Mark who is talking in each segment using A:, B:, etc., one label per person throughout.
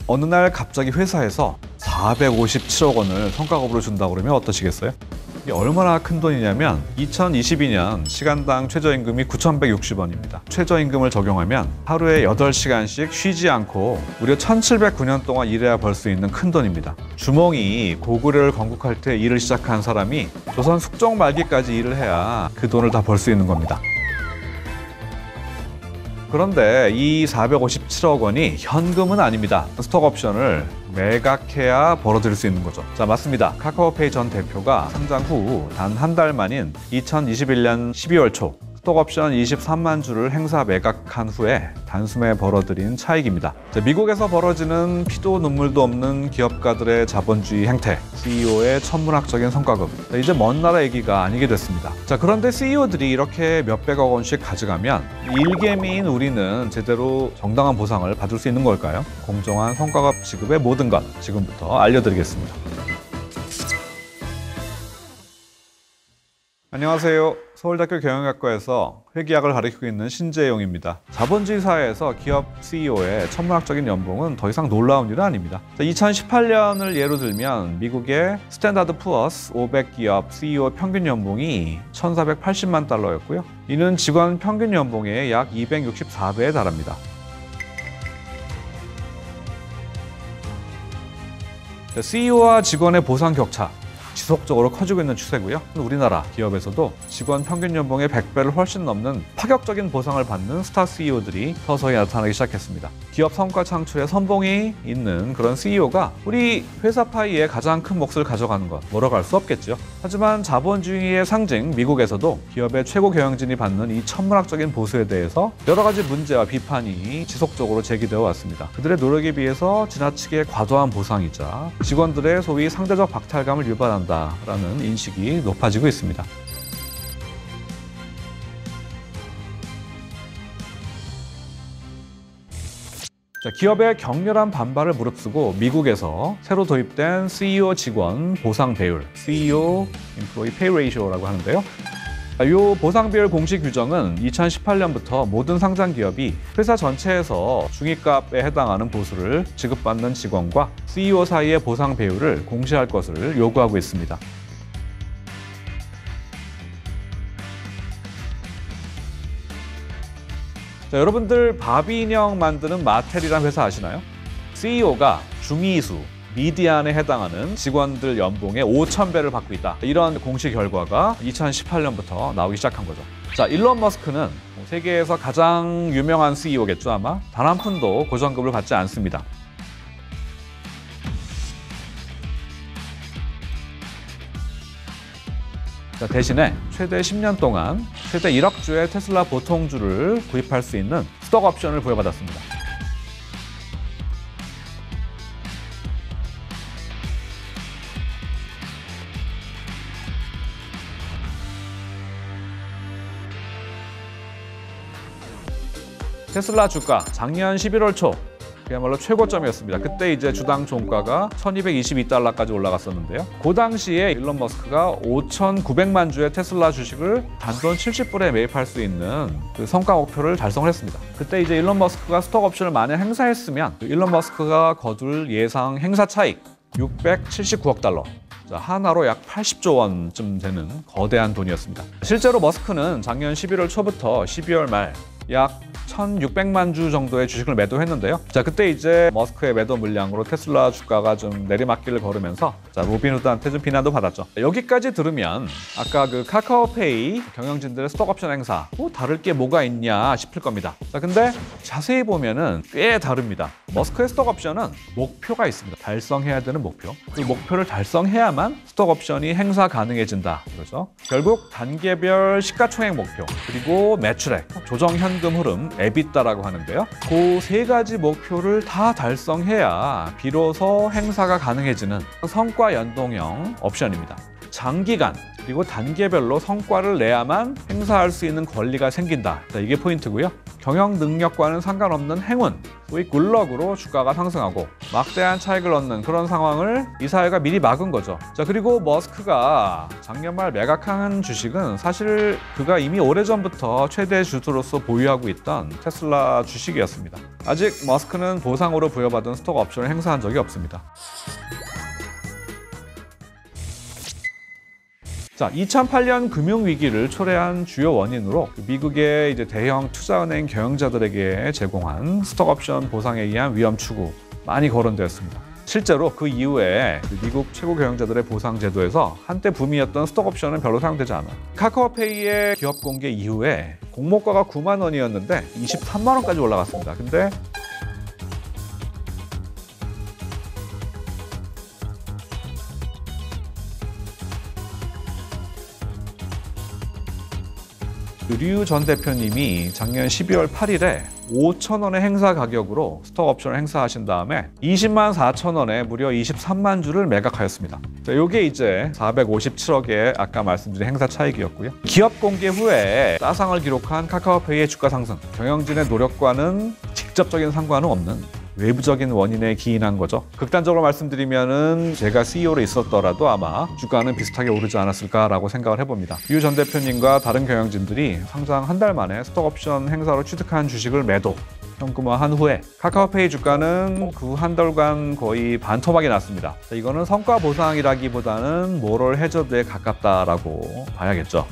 A: 어느 날 갑자기 회사에서 457억 원을 성과급으로 준다고 그러면 어떠시겠어요? 이게 얼마나 큰 돈이냐면 2022년 시간당 최저임금이 9,160원입니다. 최저임금을 적용하면 하루에 8시간씩 쉬지 않고 무려 1,709년 동안 일해야 벌 수 있는 큰 돈입니다. 주몽이 고구려를 건국할 때 일을 시작한 사람이 조선 숙종 말기까지 일을 해야 그 돈을 다 벌 수 있는 겁니다. 그런데 이 457억 원이 현금은 아닙니다. 스톡옵션을 매각해야 벌어들일 수 있는 거죠. 자, 맞습니다. 카카오페이 전 대표가 상장 후 단 한 달 만인 2021년 12월 초 스톡옵션 23만 주를 행사 매각한 후에 단숨에 벌어들인 차익입니다. 자, 미국에서 벌어지는 피도 눈물도 없는 기업가들의 자본주의 행태, CEO의 천문학적인 성과급. 자, 이제 먼 나라 얘기가 아니게 됐습니다. 자, 그런데 CEO들이 이렇게 몇백억 원씩 가져가면 일개미인 우리는 제대로 정당한 보상을 받을 수 있는 걸까요? 공정한 성과급 지급의 모든 것 지금부터 알려드리겠습니다. 안녕하세요. 서울대학교 경영학과에서 회계학을 가르치고 있는 신재용입니다. 자본주의 사회에서 기업 CEO의 천문학적인 연봉은 더 이상 놀라운 일은 아닙니다. 2018년을 예로 들면 미국의 스탠다드 푸어스 500기업 CEO 평균 연봉이 1,480만 달러였고요. 이는 직원 평균 연봉의 약 264배에 달합니다. CEO와 직원의 보상 격차 지속적으로 커지고 있는 추세고요. 우리나라 기업에서도 직원 평균 연봉의 100배를 훨씬 넘는 파격적인 보상을 받는 스타 CEO들이 서서히 나타나기 시작했습니다. 기업 성과 창출에 선봉이 있는 그런 CEO가 우리 회사 파이에 가장 큰 몫을 가져가는 것, 뭐라고 할 수 없겠죠. 하지만 자본주의의 상징 미국에서도 기업의 최고 경영진이 받는 이 천문학적인 보수에 대해서 여러 가지 문제와 비판이 지속적으로 제기되어 왔습니다. 그들의 노력에 비해서 지나치게 과도한 보상이자 직원들의 소위 상대적 박탈감을 유발한다 라는 인식이 높아지고 있습니다. 자, 기업의 격렬한 반발을 무릅쓰고 미국에서 새로 도입된 CEO 직원 보상 배율, CEO Employee Pay Ratio라고 하는데요. 이 보상 배율 공식 규정은 2018년부터 모든 상장 기업이 회사 전체에서 중위값에 해당하는 보수를 지급받는 직원과 CEO 사이의 보상 배율을 공시할 것을 요구하고 있습니다. 자, 여러분들 바비 인형 만드는 마텔이라는 회사 아시나요? CEO가 중위수 미디안에 해당하는 직원들 연봉의 5,000배를 받고 있다. 이런 공식 결과가 2018년부터 나오기 시작한 거죠. 자, 일론 머스크는 세계에서 가장 유명한 CEO겠죠, 아마. 단 한 푼도 고정급을 받지 않습니다. 자, 대신에 최대 10년 동안 최대 1억 주의 테슬라 보통주를 구입할 수 있는 스톡 옵션을 부여받았습니다. 테슬라 주가 작년 11월 초 그야말로 최고점이었습니다. 그때 이제 주당 종가가 1,222달러까지 올라갔었는데요. 그 당시에 일론 머스크가 5,900만 주의 테슬라 주식을 단돈 70불에 매입할 수 있는 그 성과 목표를 달성을 했습니다. 그때 이제 일론 머스크가 스톡 옵션을 만약 행사했으면 일론 머스크가 거둘 예상 행사 차익 679억 달러. 자, 하나로 약 80조 원쯤 되는 거대한 돈이었습니다. 실제로 머스크는 작년 11월 초부터 12월 말 약 1,600만 주 정도의 주식을 매도했는데요. 자, 그때 이제 머스크의 매도 물량으로 테슬라 주가가 좀 내리막길을 걸으면서 자, 로빈후드한테 좀 비난도 받았죠. 여기까지 들으면 아까 그 카카오페이 경영진들의 스톡옵션 행사 다를 게 뭐가 있냐 싶을 겁니다. 자, 근데 자세히 보면은 꽤 다릅니다. 머스크의 스톡옵션은 목표가 있습니다. 달성해야 되는 목표. 그 목표를 달성해야만 스톡옵션이 행사 가능해진다. 그렇죠? 결국 단계별 시가총액 목표, 그리고 매출액, 조정 현금 흐름, 에비타라고 하는데요. 그 세 가지 목표를 다 달성해야 비로소 행사가 가능해지는 성과 연동형 옵션입니다. 장기간 그리고 단계별로 성과를 내야만 행사할 수 있는 권리가 생긴다. 자, 이게 포인트고요. 경영 능력과는 상관없는 행운, 소위 굴럭으로 주가가 상승하고 막대한 차익을 얻는 그런 상황을 이 사회가 미리 막은 거죠. 자, 그리고 머스크가 작년 말 매각한 주식은 사실 그가 이미 오래전부터 최대 주주로서 보유하고 있던 테슬라 주식이었습니다. 아직 머스크는 보상으로 부여받은 스톡 옵션을 행사한 적이 없습니다. 자, 2008년 금융위기를 초래한 주요 원인으로 미국의 이제 대형 투자은행 경영자들에게 제공한 스톡옵션 보상에 의한 위험 추구 많이 거론되었습니다. 실제로 그 이후에 미국 최고 경영자들의 보상 제도에서 한때 붐이었던 스톡옵션은 별로 사용되지 않아요. 카카오페이의 기업 공개 이후에 공모가가 9만 원이었는데 23만 원까지 올라갔습니다. 근데 류 전 대표님이 작년 12월 8일에 5,000원의 행사 가격으로 스톡 옵션을 행사하신 다음에 20만 4,000원에 무려 23만 주를 매각하였습니다. 이게 이제 457억의 아까 말씀드린 행사 차익이었고요. 기업 공개 후에 따상을 기록한 카카오페이의 주가 상승, 경영진의 노력과는 직접적인 상관은 없는 외부적인 원인에 기인한 거죠. 극단적으로 말씀드리면은 제가 CEO로 있었더라도 아마 주가는 비슷하게 오르지 않았을까라고 생각을 해봅니다. 류 전 대표님과 다른 경영진들이 상장 한 달 만에 스톡옵션 행사로 취득한 주식을 매도, 현금화한 후에 카카오페이 주가는 그 한 달간 거의 반토막이 났습니다. 이거는 성과 보상이라기보다는 모럴 해저드에 가깝다라고 봐야겠죠.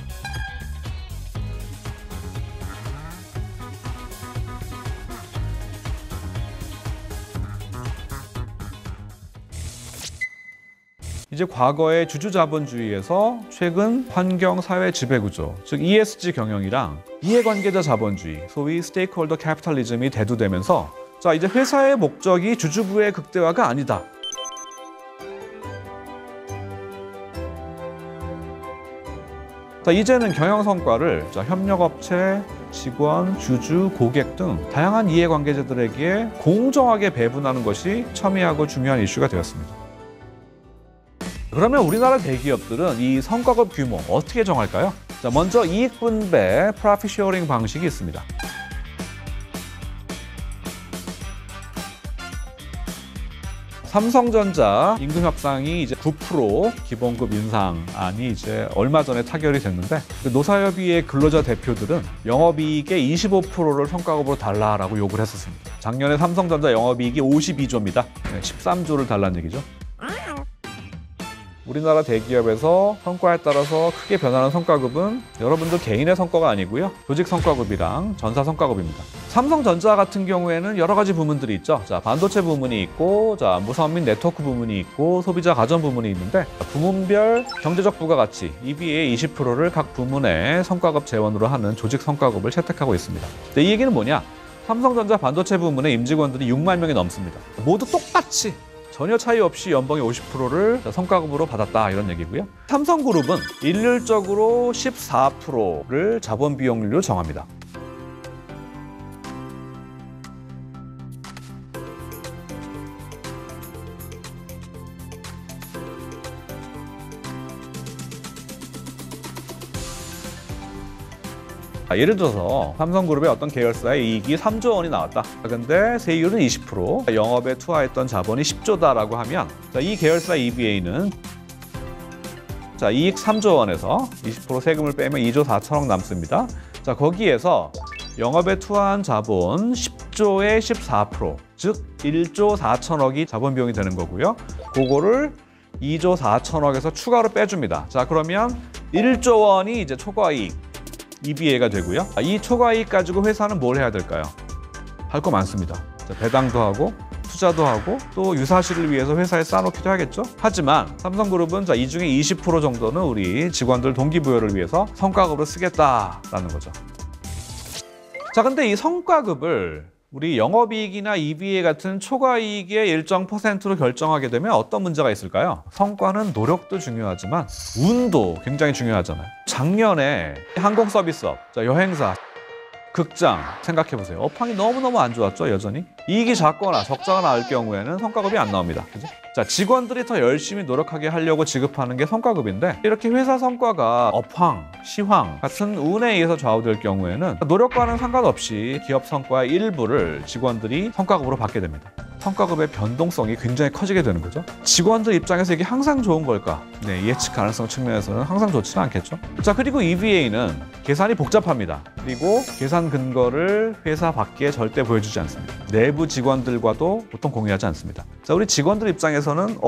A: 이제 과거의 주주자본주의에서 최근 환경사회 지배구조, 즉 ESG 경영이랑 이해관계자 자본주의, 소위 스테이크홀더 캐피탈리즘이 대두되면서 자, 이제 회사의 목적이 주주부의 극대화가 아니다. 자, 이제는 경영 성과를 협력업체, 직원, 주주, 고객 등 다양한 이해관계자들에게 공정하게 배분하는 것이 첨예하고 중요한 이슈가 되었습니다. 그러면 우리나라 대기업들은 이 성과급 규모 어떻게 정할까요? 자, 먼저 이익 분배 프로핏 쉐어링 방식이 있습니다. 삼성전자 임금 협상이 이제 9% 기본급 인상안이 이제 얼마 전에 타결이 됐는데 노사협의회 근로자 대표들은 영업이익의 25%를 성과급으로 달라라고 요구를 했었습니다. 작년에 삼성전자 영업이익이 52조입니다. 13조를 달라는 얘기죠. 우리나라 대기업에서 성과에 따라서 크게 변하는 성과급은 여러분들 개인의 성과가 아니고요. 조직 성과급이랑 전사 성과급입니다. 삼성전자 같은 경우에는 여러 가지 부문들이 있죠. 자, 반도체 부문이 있고, 자, 무선 및 네트워크 부문이 있고, 소비자 가전 부문이 있는데 부문별 경제적 부가가치 EVA 20%를 각 부문의 성과급 재원으로 하는 조직 성과급을 채택하고 있습니다. 이 얘기는 뭐냐? 삼성전자 반도체 부문의 임직원들이 6만 명이 넘습니다. 모두 똑같이 전혀 차이 없이 연봉의 50%를 성과급으로 받았다 이런 얘기고요. 삼성그룹은 일률적으로 14%를 자본 비용률로 정합니다. 예를 들어서 삼성그룹의 어떤 계열사의 이익이 3조 원이 나왔다. 근데 세율은 20%, 영업에 투하했던 자본이 10조다라고 하면 이 계열사 EVA는 이익 3조 원에서 20% 세금을 빼면 2조 4천억 남습니다. 자, 거기에서 영업에 투하한 자본 10조의 14%, 즉 1조 4천억이 자본 비용이 되는 거고요. 그거를 2조 4천억에서 추가로 빼줍니다. 자, 그러면 1조 원이 이제 초과이익 EVA가 되고요. 이 초과이익 가지고 회사는 뭘 해야 될까요? 할 거 많습니다. 배당도 하고 투자도 하고 또 유사시를 위해서 회사에 쌓아놓기도 하겠죠. 하지만 삼성그룹은 이 중에 20% 정도는 우리 직원들 동기부여를 위해서 성과급으로 쓰겠다라는 거죠. 자, 근데 이 성과급을 우리 영업이익이나 EVA 같은 초과이익의 일정 %로 결정하게 되면 어떤 문제가 있을까요? 성과는 노력도 중요하지만 운도 굉장히 중요하잖아요. 작년에 항공서비스업, 여행사 극장 생각해보세요. 업황이 너무너무 안 좋았죠, 여전히. 이익이 작거나 적자가 나을 경우에는 성과급이 안 나옵니다. 그죠? 자, 직원들이 더 열심히 노력하게 하려고 지급하는 게 성과급인데, 이렇게 회사 성과가 업황, 시황 같은 운에 의해서 좌우될 경우에는 노력과는 상관없이 기업 성과의 일부를 직원들이 성과급으로 받게 됩니다. 성과급의 변동성이 굉장히 커지게 되는 거죠. 직원들 입장에서 이게 항상 좋은 걸까? 네, 예측 가능성 측면에서는 항상 좋지는 않겠죠. 자, 그리고 EVA는 계산이 복잡합니다. 그리고 계산 근거를 회사 밖에 절대 보여주지 않습니다. 내부 직원들과도 보통 공유하지 않습니다. 자, 우리 직원들 입장에서는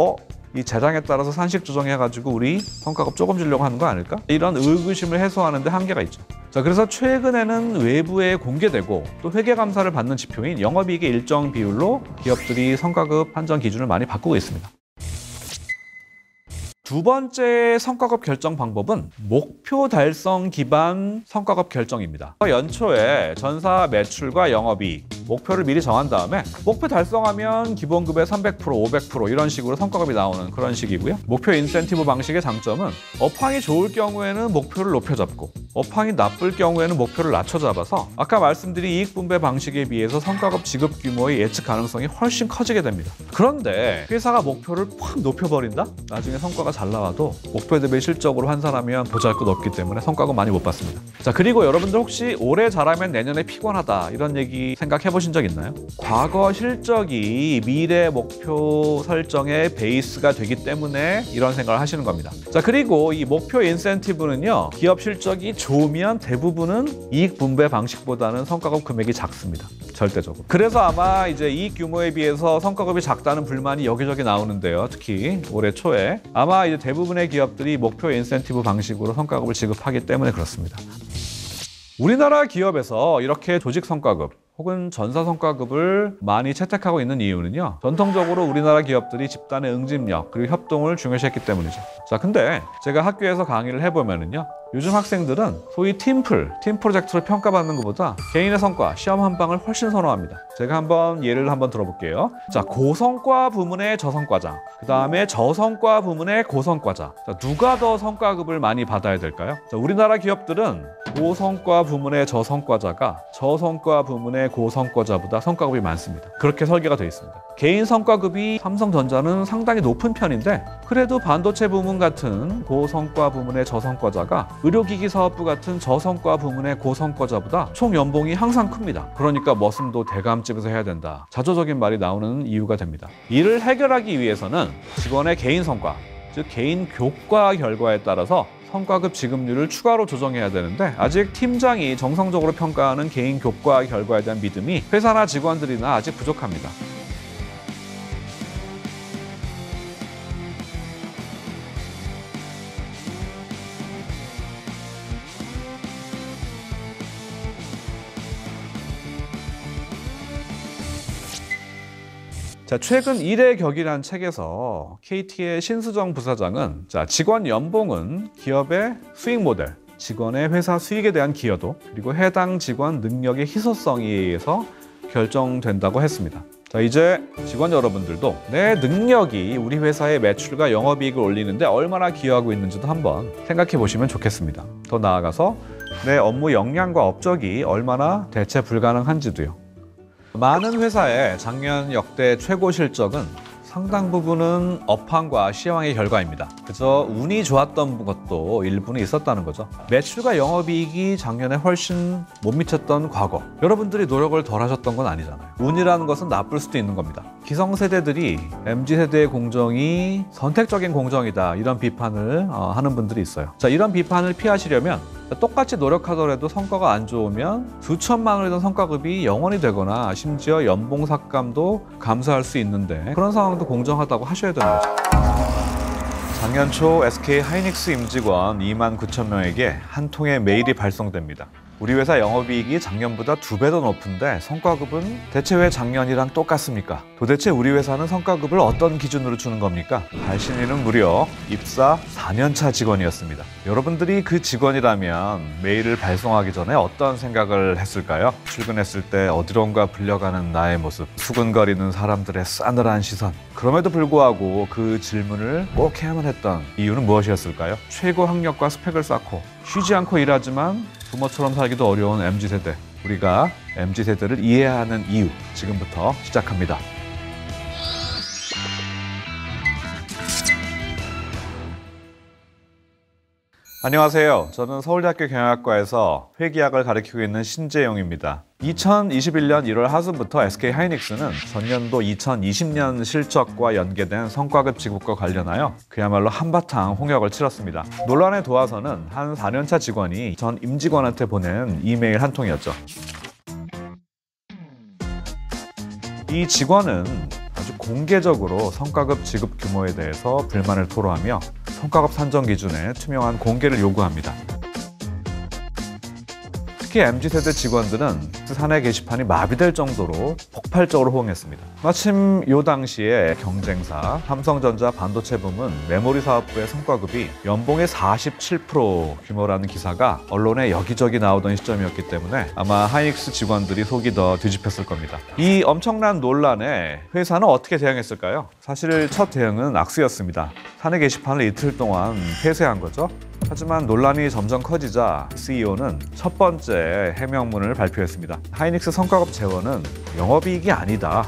A: 이 재량에 따라서 산식 조정해가지고 우리 성과급 조금 주려고 하는 거 아닐까? 이런 의구심을 해소하는 데 한계가 있죠. 자, 그래서 최근에는 외부에 공개되고 또 회계감사를 받는 지표인 영업이익의 일정 비율로 기업들이 성과급 판정 기준을 많이 바꾸고 있습니다. 두 번째 성과급 결정 방법은 목표 달성 기반 성과급 결정입니다. 연초에 전사 매출과 영업이익, 목표를 미리 정한 다음에 목표 달성하면 기본급의 300%, 500% 이런 식으로 성과급이 나오는 그런 식이고요. 목표 인센티브 방식의 장점은 업황이 좋을 경우에는 목표를 높여 잡고 업황이 나쁠 경우에는 목표를 낮춰 잡아서 아까 말씀드린 이익 분배 방식에 비해서 성과급 지급 규모의 예측 가능성이 훨씬 커지게 됩니다. 그런데 회사가 목표를 확 높여버린다? 나중에 성과가 잘 나와도 목표 대비 실적으로 환산하면 보잘것없기 때문에 성과급 많이 못 받습니다. 자, 그리고 여러분들 혹시 올해 잘하면 내년에 피곤하다 이런 얘기 생각해 보신 적 있나요? 과거 실적이 미래 목표 설정의 베이스가 되기 때문에 이런 생각을 하시는 겁니다. 자, 그리고 이 목표 인센티브는요, 기업 실적이 좋으면 대부분은 이익 분배 방식보다는 성과급 금액이 작습니다. 절대적으로. 그래서 아마 이제 이익 규모에 비해서 성과급이 작다는 불만이 여기저기 나오는데요. 특히 올해 초에 아마 이제 대부분의 기업들이 목표 인센티브 방식으로 성과급을 지급하기 때문에 그렇습니다. 우리나라 기업에서 이렇게 조직 성과급 혹은 전사 성과급을 많이 채택하고 있는 이유는요, 전통적으로 우리나라 기업들이 집단의 응집력 그리고 협동을 중요시했기 때문이죠. 자, 근데 제가 학교에서 강의를 해보면은요, 요즘 학생들은 소위 팀 프로젝트로 평가받는 것보다 개인의 성과, 시험 한 방을 훨씬 선호합니다. 제가 예를 한번 들어볼게요. 자, 고성과 부문의 저성과자, 그 다음에 저성과 부문의 고성과자. 자, 누가 더 성과급을 많이 받아야 될까요? 자, 우리나라 기업들은 고성과 부문의 저성과자가 저성과 부문의 고성과자보다 성과급이 많습니다. 그렇게 설계가 되어 있습니다. 개인 성과급이 삼성전자는 상당히 높은 편인데, 그래도 반도체 부문 같은 고성과 부문의 저성과자가 의료기기 사업부 같은 저성과 부문의 고성과자보다 총 연봉이 항상 큽니다. 그러니까 머슴도 대감집에서 해야 된다, 자조적인 말이 나오는 이유가 됩니다. 이를 해결하기 위해서는 직원의 개인 성과, 즉 개인 교과 결과에 따라서 성과급 지급률을 추가로 조정해야 되는데, 아직 팀장이 정성적으로 평가하는 개인 교과 결과에 대한 믿음이 회사나 직원들이나 아직 부족합니다. 자, 최근 일의 격이라는 책에서 KT의 신수정 부사장은, 자, 직원 연봉은 기업의 수익 모델, 직원의 회사 수익에 대한 기여도, 그리고 해당 직원 능력의 희소성에 의해서 결정된다고 했습니다. 자, 이제 직원 여러분들도 내 능력이 우리 회사의 매출과 영업이익을 올리는데 얼마나 기여하고 있는지도 한번 생각해 보시면 좋겠습니다. 더 나아가서 내 업무 역량과 업적이 얼마나 대체 불가능한지도요. 많은 회사의 작년 역대 최고 실적은 상당 부분은 업황과 시황의 결과입니다. 그저 운이 좋았던 것도 일부는 있었다는 거죠. 매출과 영업이익이 작년에 훨씬 못 미쳤던 과거, 여러분들이 노력을 덜 하셨던 건 아니잖아요. 운이라는 것은 나쁠 수도 있는 겁니다. 기성세대들이 MZ세대의 공정이 선택적인 공정이다, 이런 비판을 하는 분들이 있어요. 자, 이런 비판을 피하시려면 똑같이 노력하더라도 성과가 안 좋으면 수천만 원이던 성과급이 0원이 되거나 심지어 연봉 삭감도 감수할 수 있는데, 그런 상황도 공정하다고 하셔야 되는 거죠. 작년 초 SK 하이닉스 임직원 29,000명에게 한 통의 메일이 발송됩니다. 우리 회사 영업이익이 작년보다 2배 더 높은데 성과급은 대체 왜 작년이랑 똑같습니까? 도대체 우리 회사는 성과급을 어떤 기준으로 주는 겁니까? 발신인은 무려 입사 4년차 직원이었습니다. 여러분들이 그 직원이라면 메일을 발송하기 전에 어떤 생각을 했을까요? 출근했을 때 어디론가 불려가는 나의 모습, 수근거리는 사람들의 싸늘한 시선. 그럼에도 불구하고 그 질문을 꼭 해야만 했던 이유는 무엇이었을까요? 최고 학력과 스펙을 쌓고 쉬지 않고 일하지만 부모처럼 살기도 어려운 MZ세대. 우리가 MZ세대를 이해하는 이유, 지금부터 시작합니다. 안녕하세요. 저는 서울대학교 경영학과에서 회계학을 가르치고 있는 신재용입니다. 2021년 1월 하순부터 SK하이닉스는 전년도 2020년 실적과 연계된 성과급 지급과 관련하여 그야말로 한바탕 홍역을 치렀습니다. 논란에 도와서는 한 4년차 직원이 전 임직원한테 보낸 이메일 한 통이었죠. 이 직원은 아주 공개적으로 성과급 지급 규모에 대해서 불만을 토로하며 성과급 산정 기준의 투명한 공개를 요구합니다. 특히 MZ세대 직원들은 사내 게시판이 마비될 정도로 폭발적으로 호응했습니다. 마침 이 당시에 경쟁사 삼성전자 반도체 부문 메모리 사업부의 성과급이 연봉의 47% 규모라는 기사가 언론에 여기저기 나오던 시점이었기 때문에 아마 하이닉스 직원들이 속이 더 뒤집혔을 겁니다. 이 엄청난 논란에 회사는 어떻게 대응했을까요? 사실 첫 대응은 악수였습니다. 사내 게시판을 이틀 동안 폐쇄한 거죠. 하지만 논란이 점점 커지자 CEO는 첫 번째 해명문을 발표했습니다. 하이닉스 성과급 재원은 영업이익이 아니다.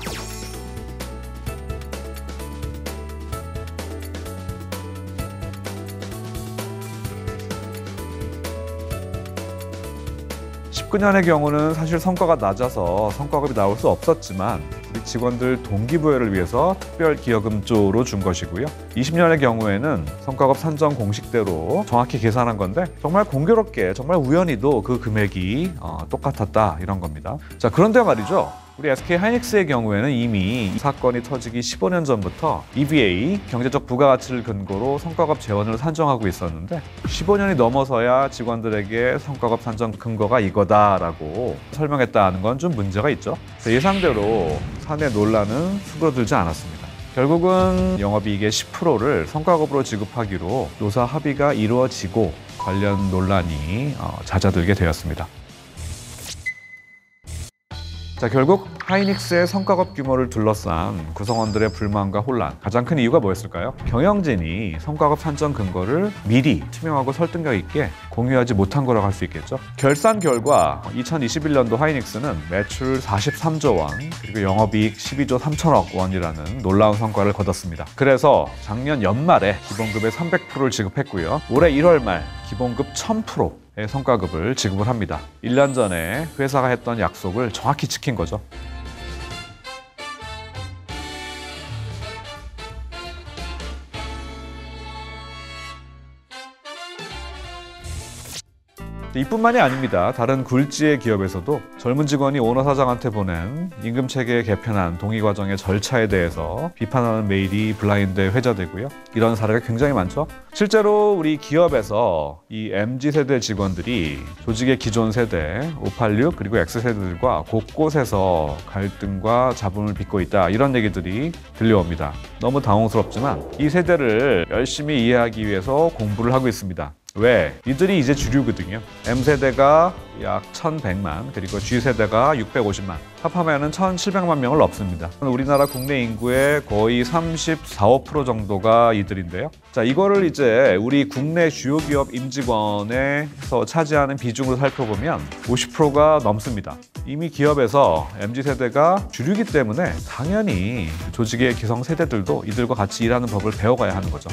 A: (19년의) 경우는 사실 성과가 낮아서 성과급이 나올 수 없었지만 우리 직원들 동기부여를 위해서 특별기여금조로 준 것이고요. 20년의 경우에는 성과급 산정 공식대로 정확히 계산한 건데 정말 공교롭게 정말 우연히도 그 금액이 똑같았다 이런 겁니다. 자, 그런데 말이죠. 우리 SK하이닉스의 경우에는 이미 이 사건이 터지기 15년 전부터 EVA, 경제적 부가가치를 근거로 성과급 재원을 산정하고 있었는데 15년이 넘어서야 직원들에게 성과급 산정 근거가 이거다라고 설명했다는 건 좀 문제가 있죠. 예상대로 사내 논란은 수그러들지 않았습니다. 결국은 영업이익의 10%를 성과급으로 지급하기로 노사 합의가 이루어지고 관련 논란이 잦아들게 되었습니다. 자, 결국 하이닉스의 성과급 규모를 둘러싼 구성원들의 불만과 혼란, 가장 큰 이유가 뭐였을까요? 경영진이 성과급 산정 근거를 미리 투명하고 설득력 있게 공유하지 못한 거라고 할 수 있겠죠. 결산 결과 2021년도 하이닉스는 매출 43조 원, 그리고 영업이익 12조 3천억 원이라는 놀라운 성과를 거뒀습니다. 그래서 작년 연말에 기본급의 300%를 지급했고요. 올해 1월 말 기본급 1000%의 성과급을 지급을 합니다. 1년 전에 회사가 했던 약속을 정확히 지킨 거죠. 이뿐만이 아닙니다. 다른 굴지의 기업에서도 젊은 직원이 오너 사장한테 보낸 임금체계 개편안 동의 과정의 절차에 대해서 비판하는 메일이 블라인드에 회자되고요. 이런 사례가 굉장히 많죠. 실제로 우리 기업에서 이 MZ세대 직원들이 조직의 기존 세대 586 그리고 X세대들과 곳곳에서 갈등과 잡음을 빚고 있다, 이런 얘기들이 들려옵니다. 너무 당혹스럽지만 이 세대를 열심히 이해하기 위해서 공부를 하고 있습니다. 왜? 이들이 이제 주류거든요. M세대가 약 1100만, 그리고 G세대가 650만, 합하면 1700만 명을 넘습니다. 우리나라 국내 인구의 거의 34, 5% 정도가 이들인데요. 자, 이거를 이제 우리 국내 주요 기업 임직원에서 차지하는 비중으로 살펴보면 50%가 넘습니다. 이미 기업에서 MZ세대가 주류이기 때문에 당연히 조직의 기성 세대들도 이들과 같이 일하는 법을 배워가야 하는 거죠.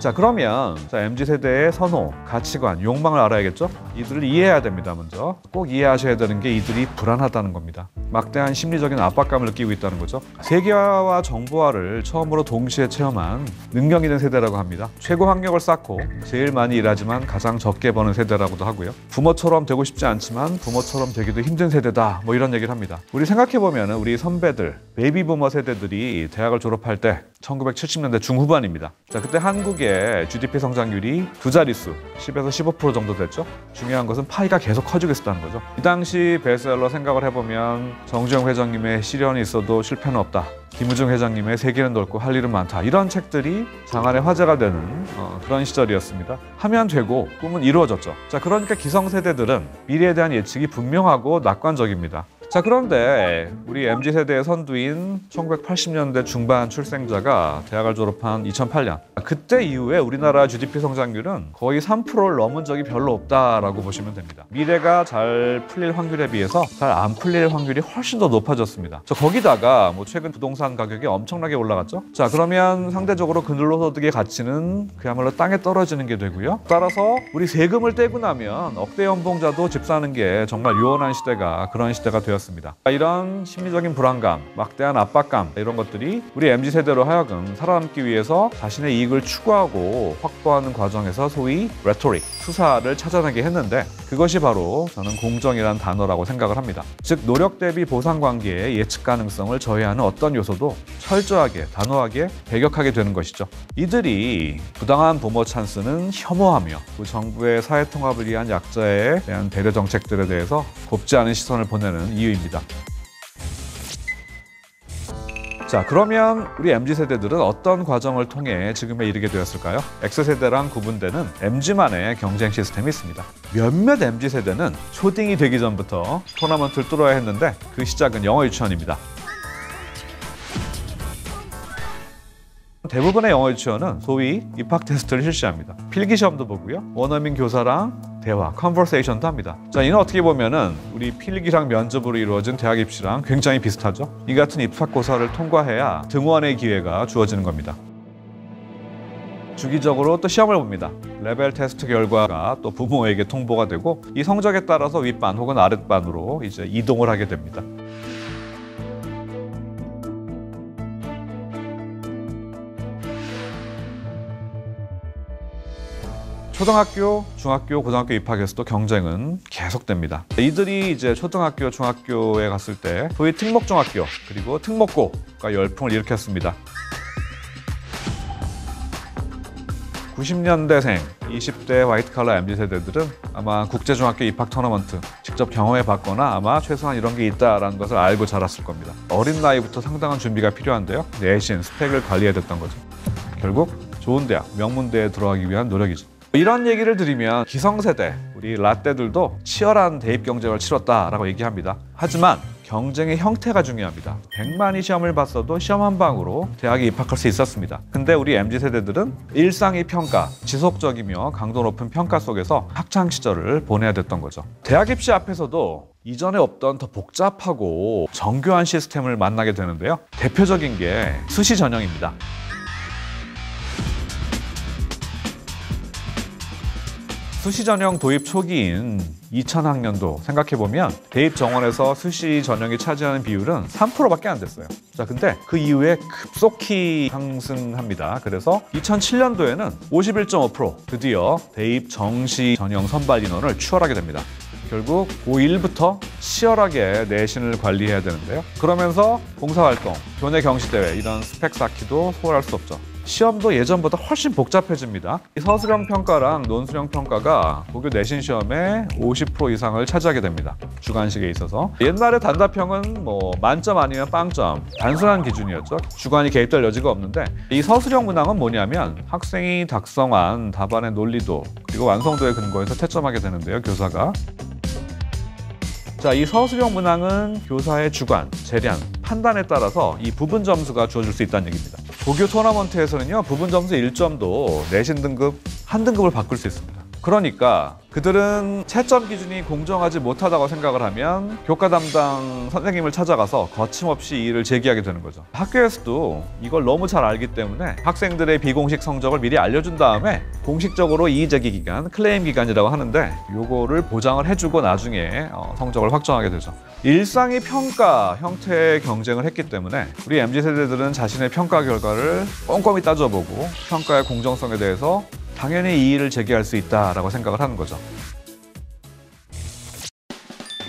A: 자, 그러면 MZ세대의 선호, 가치관, 욕망을 알아야겠죠? 이들을 이해해야 됩니다. 먼저 꼭 이해하셔야 되는 게 이들이 불안하다는 겁니다. 막대한 심리적인 압박감을 느끼고 있다는 거죠. 세계화와 정보화를 처음으로 동시에 체험한 능력 있는 세대라고 합니다. 최고 학력을 쌓고 제일 많이 일하지만 가장 적게 버는 세대라고도 하고요. 부모처럼 되고 싶지 않지만 부모처럼 되기도 힘든 세대다, 뭐 이런 얘기를 합니다. 우리 생각해보면 우리 선배들, 베이비부머 세대들이 대학을 졸업할 때 1970년대 중후반입니다. 자, 그때 한국의 GDP 성장률이 두 자릿수, 10에서 15% 정도 됐죠. 중요한 것은 파이가 계속 커지고 있었다는 거죠. 이 당시 베스트셀러 생각을 해보면 정주영 회장님의 시련이 있어도 실패는 없다, 김우중 회장님의 세계는 넓고 할 일은 많다, 이런 책들이 장안의 화제가 되는 그런 시절이었습니다. 하면 되고 꿈은 이루어졌죠. 자, 그러니까 기성세대들은 미래에 대한 예측이 분명하고 낙관적입니다. 자, 그런데 우리 MZ세대의 선두인 1980년대 중반 출생자가 대학을 졸업한 2008년, 그때 이후에 우리나라 GDP 성장률은 거의 3%를 넘은 적이 별로 없다라고 보시면 됩니다. 미래가 잘 풀릴 확률에 비해서 잘 안 풀릴 확률이 훨씬 더 높아졌습니다. 거기다가 최근 부동산 가격이 엄청나게 올라갔죠. 자, 그러면 상대적으로 근로소득의 가치는 그야말로 땅에 떨어지는 게 되고요. 따라서 우리 세금을 떼고 나면 억대 연봉자도 집 사는 게 정말 유언한 시대가 그런 시대가 되었습니다. 이런 심리적인 불안감, 막대한 압박감, 이런 것들이 우리 MZ세대로 하여금 살아남기 위해서 자신의 이익을 추구하고 확보하는 과정에서 소위 레토릭, 수사를 찾아내게 했는데, 그것이 바로 저는 공정이란 단어라고 생각을 합니다. 즉, 노력 대비 보상 관계의 예측 가능성을 저해하는 어떤 요소도 철저하게, 단호하게 배격하게 되는 것이죠. 이들이 부당한 부모 찬스는 혐오하며 그 정부의 사회 통합을 위한 약자에 대한 배려 정책들에 대해서 곱지 않은 시선을 보내는 이유입니다. 자, 그러면 우리 MZ세대들은 어떤 과정을 통해 지금에 이르게 되었을까요? X세대랑 구분되는 MZ만의 경쟁 시스템이 있습니다. 몇몇 MZ세대는 초딩이 되기 전부터 토너먼트를 뚫어야 했는데 그 시작은 영어 유치원입니다. 대부분의 영어 유치원은 소위 입학 테스트를 실시합니다. 필기시험도 보고요. 원어민 교사랑 대화, 컨버세이션도 합니다. 자, 이는 어떻게 보면은 우리 필기랑 면접으로 이루어진 대학 입시랑 굉장히 비슷하죠. 이 같은 입학고사를 통과해야 등원의 기회가 주어지는 겁니다. 주기적으로 또 시험을 봅니다. 레벨 테스트 결과가 또 부모에게 통보가 되고 이 성적에 따라서 윗반 혹은 아랫반으로 이제 이동을 하게 됩니다. 초등학교, 중학교, 고등학교 입학에서도 경쟁은 계속됩니다. 이들이 이제 초등학교, 중학교에 갔을 때 소위 특목중학교 그리고 특목고가 열풍을 일으켰습니다. 90년대생, 20대 화이트칼라 MZ세대들은 아마 국제중학교 입학 토너먼트 직접 경험해봤거나 아마 최소한 이런 게 있다는 것을 알고 자랐을 겁니다. 어린 나이부터 상당한 준비가 필요한데요. 내신, 스펙을 관리해야 됐던 거죠. 결국 좋은 대학, 명문대에 들어가기 위한 노력이죠. 이런 얘기를 들으면 기성세대, 우리 라떼들도 치열한 대입 경쟁을 치렀다라고 얘기합니다. 하지만 경쟁의 형태가 중요합니다. 100만이 시험을 봤어도 시험 한 방으로 대학에 입학할 수 있었습니다. 근데 우리 MZ세대들은 일상의 평가, 지속적이며 강도 높은 평가 속에서 학창시절을 보내야 됐던 거죠. 대학 입시 앞에서도 이전에 없던 더 복잡하고 정교한 시스템을 만나게 되는데요. 대표적인 게 수시 전형입니다. 수시 전형 도입 초기인 2000학년도 생각해보면 대입 정원에서 수시 전형이 차지하는 비율은 3%밖에 안 됐어요. 자, 근데 그 이후에 급속히 상승합니다. 그래서 2007년도에는 51.5% 드디어 대입 정시 전형 선발 인원을 추월하게 됩니다. 결국 고1부터 치열하게 내신을 관리해야 되는데요. 그러면서 봉사활동, 교내 경시대회 이런 스펙 쌓기도 소홀할 수 없죠. 시험도 예전보다 훨씬 복잡해집니다. 서술형 평가랑 논술형 평가가 고교 내신 시험의 50% 이상을 차지하게 됩니다. 주관식에 있어서. 옛날에 단답형은 만점 아니면 빵점, 단순한 기준이었죠. 주관이 개입될 여지가 없는데, 이 서술형 문항은 뭐냐면 학생이 작성한 답안의 논리도 그리고 완성도에 근거해서 채점하게 되는데요, 교사가. 자, 이 서술형 문항은 교사의 주관, 재량, 판단에 따라서 이 부분 점수가 주어질 수 있다는 얘기입니다. 고교 토너먼트에서는요, 부분 점수 1점도 내신 등급 한 등급을 바꿀 수 있습니다. 그러니까 그들은 채점 기준이 공정하지 못하다고 생각을 하면 교과 담당 선생님을 찾아가서 거침없이 이의를 제기하게 되는 거죠. 학교에서도 이걸 너무 잘 알기 때문에 학생들의 비공식 성적을 미리 알려준 다음에 공식적으로 이의제기 기간, 클레임 기간이라고 하는데 요거를 보장을 해주고 나중에 성적을 확정하게 되죠. 일상의 평가 형태의 경쟁을 했기 때문에 우리 MZ세대들은 자신의 평가 결과를 꼼꼼히 따져보고 평가의 공정성에 대해서 당연히 이의를 제기할 수 있다라고 생각을 하는 거죠.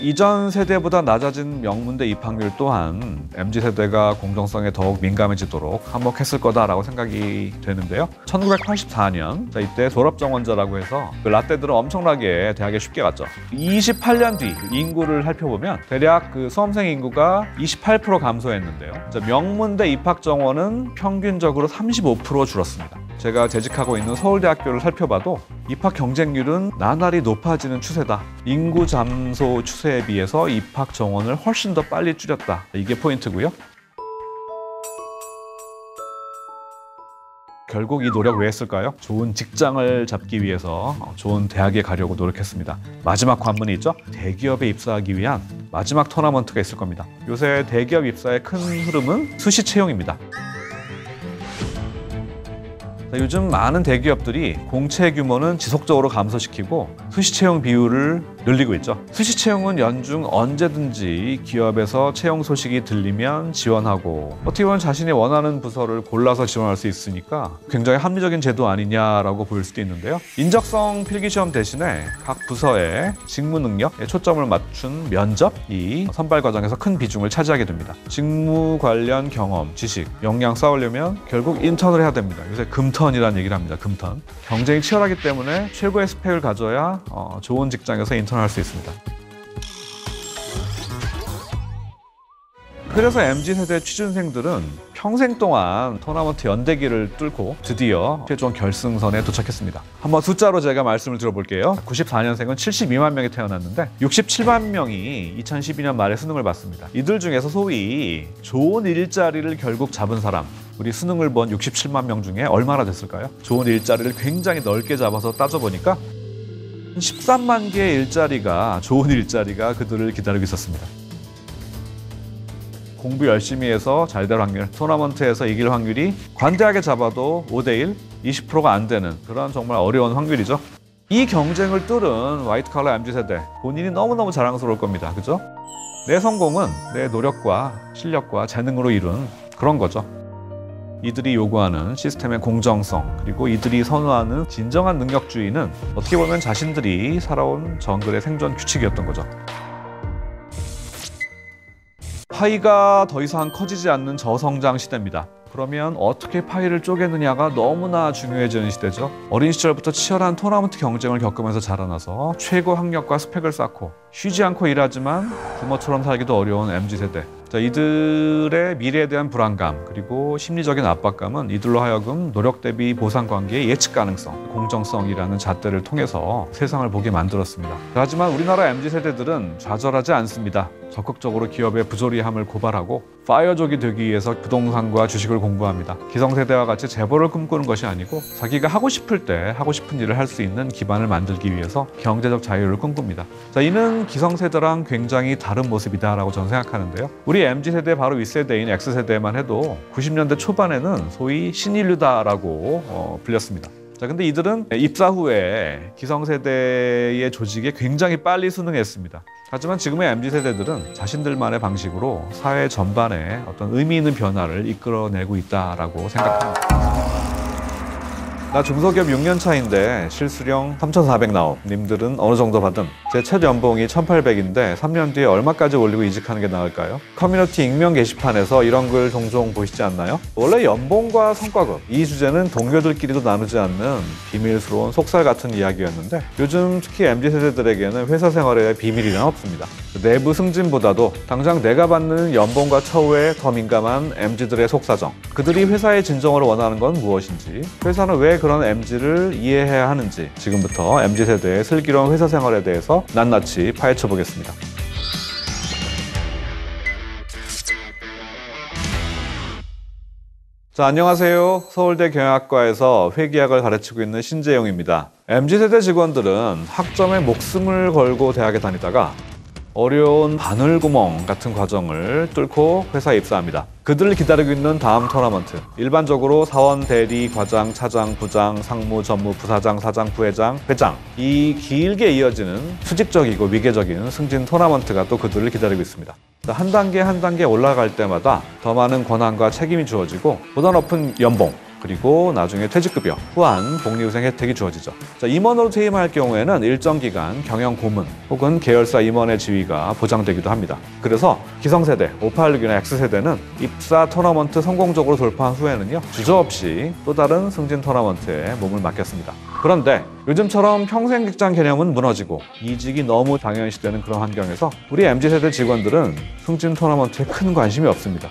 A: 이전 세대보다 낮아진 명문대 입학률 또한 MZ세대가 공정성에 더욱 민감해지도록 한몫했을 거다라고 생각이 되는데요. 1984년, 이때 졸업정원자라고 해서 그 라떼들은 엄청나게 대학에 쉽게 갔죠. 28년 뒤 인구를 살펴보면 대략 그 수험생 인구가 28% 감소했는데요. 명문대 입학 정원은 평균적으로 35% 줄었습니다. 제가 재직하고 있는 서울대학교를 살펴봐도 입학 경쟁률은 나날이 높아지는 추세다. 인구 감소 추세에 비해서 입학 정원을 훨씬 더 빨리 줄였다. 이게 포인트고요. 결국 이 노력 왜 했을까요? 좋은 직장을 잡기 위해서 좋은 대학에 가려고 노력했습니다. 마지막 관문이 있죠? 대기업에 입사하기 위한 마지막 토너먼트가 있을 겁니다. 요새 대기업 입사의 큰 흐름은 수시 채용입니다. 요즘 많은 대기업들이 공채 규모는 지속적으로 감소시키고 수시 채용 비율을 늘리고 있죠. 수시 채용은 연중 언제든지 기업에서 채용 소식이 들리면 지원하고 어떻게 보면 자신이 원하는 부서를 골라서 지원할 수 있으니까 굉장히 합리적인 제도 아니냐라고 보일 수도 있는데요. 인적성 필기시험 대신에 각 부서의 직무 능력에 초점을 맞춘 면접이 선발 과정에서 큰 비중을 차지하게 됩니다. 직무 관련 경험, 지식, 역량 쌓으려면 결국 인턴을 해야 됩니다. 요새 금턴이라는 얘기를 합니다. 금턴. 경쟁이 치열하기 때문에 최고의 스펙을 가져야 좋은 직장에서 인턴을 할 수 있습니다. 그래서 MZ세대 취준생들은 평생 동안 토너먼트 연대기를 뚫고 드디어 최종 결승선에 도착했습니다. 한번 숫자로 제가 말씀을 드려볼게요. 94년생은 72만 명이 태어났는데 67만 명이 2012년 말에 수능을 봤습니다. 이들 중에서 소위 좋은 일자리를 결국 잡은 사람, 우리 수능을 본 67만 명 중에 얼마나 됐을까요? 좋은 일자리를 굉장히 넓게 잡아서 따져보니까 13만 개의 일자리가, 좋은 일자리가 그들을 기다리고 있었습니다. 공부 열심히 해서 잘 될 확률, 토너먼트에서 이길 확률이 관대하게 잡아도 5대1, 20%가 안 되는 그런 정말 어려운 확률이죠. 이 경쟁을 뚫은 화이트칼라 MZ세대, 본인이 너무너무 자랑스러울 겁니다. 그죠? 내 성공은 내 노력과 실력과 재능으로 이룬 그런 거죠. 이들이 요구하는 시스템의 공정성, 그리고 이들이 선호하는 진정한 능력주의는 어떻게 보면 자신들이 살아온 정글의 생존 규칙이었던 거죠. 파이가 더 이상 커지지 않는 저성장 시대입니다. 그러면 어떻게 파이를 쪼개느냐가 너무나 중요해지는 시대죠. 어린 시절부터 치열한 토너먼트 경쟁을 겪으면서 자라나서 최고 학력과 스펙을 쌓고 쉬지 않고 일하지만 부모처럼 살기도 어려운 MZ세대. 이들의 미래에 대한 불안감, 그리고 심리적인 압박감은 이들로 하여금 노력 대비 보상 관계의 예측 가능성, 공정성이라는 잣대를 통해서 세상을 보게 만들었습니다. 하지만 우리나라 MZ세대들은 좌절하지 않습니다. 적극적으로 기업의 부조리함을 고발하고 파이어족이 되기 위해서 부동산과 주식을 공부합니다. 기성세대와 같이 재벌을 꿈꾸는 것이 아니고 자기가 하고 싶을 때 하고 싶은 일을 할 수 있는 기반을 만들기 위해서 경제적 자유를 꿈꿉니다. 이는 기성세대랑 굉장히 다른 모습이다라고 저는 생각하는데요. 우리 MZ세대 바로 윗세대인 X세대만 해도 90년대 초반에는 소위 신인류다라고 불렸습니다. 근데 이들은 입사 후에 기성세대의 조직에 굉장히 빨리 순응했습니다. 하지만 지금의 MZ세대들은 자신들만의 방식으로 사회 전반에 어떤 의미 있는 변화를 이끌어내고 있다라고 생각합니다. 나 중소기업 6년 차인데 실수령 3,400 나옴. 님들은 어느 정도 받음? 제 첫 연봉이 1,800인데 3년 뒤에 얼마까지 올리고 이직하는 게 나을까요? 커뮤니티 익명 게시판에서 이런 글 종종 보시지 않나요? 원래 연봉과 성과급, 이 주제는 동료들끼리도 나누지 않는 비밀스러운 속살 같은 이야기였는데 요즘 특히 MZ세대들에게는 회사 생활에 비밀이란 없습니다. 내부 승진보다도 당장 내가 받는 연봉과 처우에 더 민감한 MZ들의 속사정, 그들이 회사의 진정을 원하는 건 무엇인지, 회사는 왜 그런 MZ를 이해해야 하는지 지금부터 MZ세대의 슬기로운 회사 생활에 대해서 낱낱이 파헤쳐 보겠습니다. 안녕하세요. 서울대 경영학과에서 회계학을 가르치고 있는 신재용입니다. MZ세대 직원들은 학점에 목숨을 걸고 대학에 다니다가 어려운 바늘구멍 같은 과정을 뚫고 회사에 입사합니다. 그들을 기다리고 있는 다음 토너먼트, 일반적으로 사원, 대리, 과장, 차장, 부장, 상무, 전무, 부사장, 사장, 부회장, 회장, 이 길게 이어지는 수직적이고 위계적인 승진 토너먼트가 또 그들을 기다리고 있습니다. 한 단계 한 단계 올라갈 때마다 더 많은 권한과 책임이 주어지고 보다 높은 연봉, 그리고 나중에 퇴직급여, 후한 복리후생 혜택이 주어지죠. 임원으로 퇴임할 경우에는 일정 기간 경영 고문 혹은 계열사 임원의 지위가 보장되기도 합니다. 그래서 기성세대, 586이나 X세대는 입사 토너먼트 성공적으로 돌파한 후에는요, 주저없이 또 다른 승진 토너먼트에 몸을 맡겼습니다. 그런데 요즘처럼 평생 직장 개념은 무너지고 이직이 너무 당연시되는 그런 환경에서 우리 MZ세대 직원들은 승진 토너먼트에 큰 관심이 없습니다.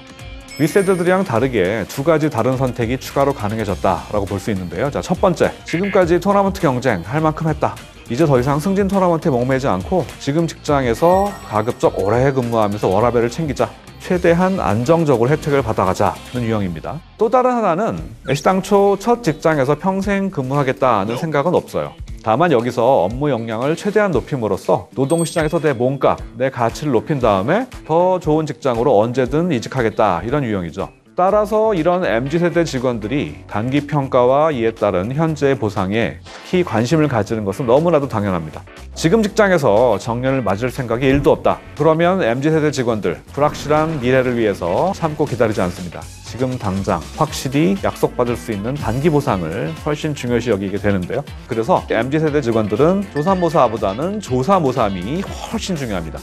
A: 윗세대들이랑 다르게 두 가지 다른 선택이 추가로 가능해졌다라고 볼 수 있는데요. 자, 첫 번째, 지금까지 토너먼트 경쟁 할 만큼 했다. 이제 더 이상 승진 토너먼트에 목매지 않고 지금 직장에서 가급적 오래 근무하면서 워라밸을 챙기자. 최대한 안정적으로 혜택을 받아가자는 유형입니다. 또 다른 하나는 애시당초 첫 직장에서 평생 근무하겠다는 생각은 없어요. 다만 여기서 업무 역량을 최대한 높임으로써 노동시장에서 내 몸값, 내 가치를 높인 다음에 더 좋은 직장으로 언제든 이직하겠다, 이런 유형이죠. 따라서 이런 MZ세대 직원들이 단기 평가와 이에 따른 현재의 보상에 특히 관심을 가지는 것은 너무나도 당연합니다. 지금 직장에서 정년을 맞을 생각이 1도 없다. 그러면 MZ세대 직원들 불확실한 미래를 위해서 참고 기다리지 않습니다. 지금 당장 확실히 약속받을 수 있는 단기 보상을 훨씬 중요시 여기게 되는데요. 그래서 MZ세대 직원들은 조삼모사보다는 조사모삼이 훨씬 중요합니다.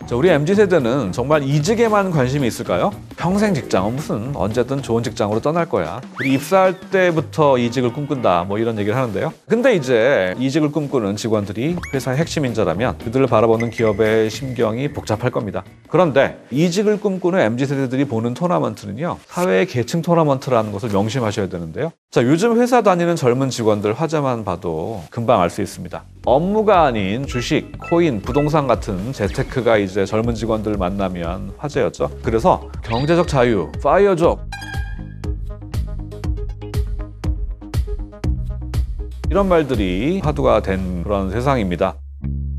A: 자, 우리 MZ세대는 정말 이직에만 관심이 있을까요? 평생 직장은 무슨 언제든 좋은 직장으로 떠날 거야. 우리 입사할 때부터 이직을 꿈꾼다, 뭐 이런 얘기를 하는데요. 근데 이제 이직을 꿈꾸는 직원들이 회사의 핵심 인자라면 그들을 바라보는 기업의 심경이 복잡할 겁니다. 그런데 이직을 꿈꾸는 MZ세대들이 보는 토너먼트는요, 사회의 계층 토너먼트라는 것을 명심하셔야 되는데요. 자, 요즘 회사 다니는 젊은 직원들 화제만 봐도 금방 알 수 있습니다. 업무가 아닌 주식, 코인, 부동산 같은 재테크가 이제 젊은 직원들 만나면 화제였죠. 그래서 경제적 자유, 파이어족, 이런 말들이 화두가 된 그런 세상입니다.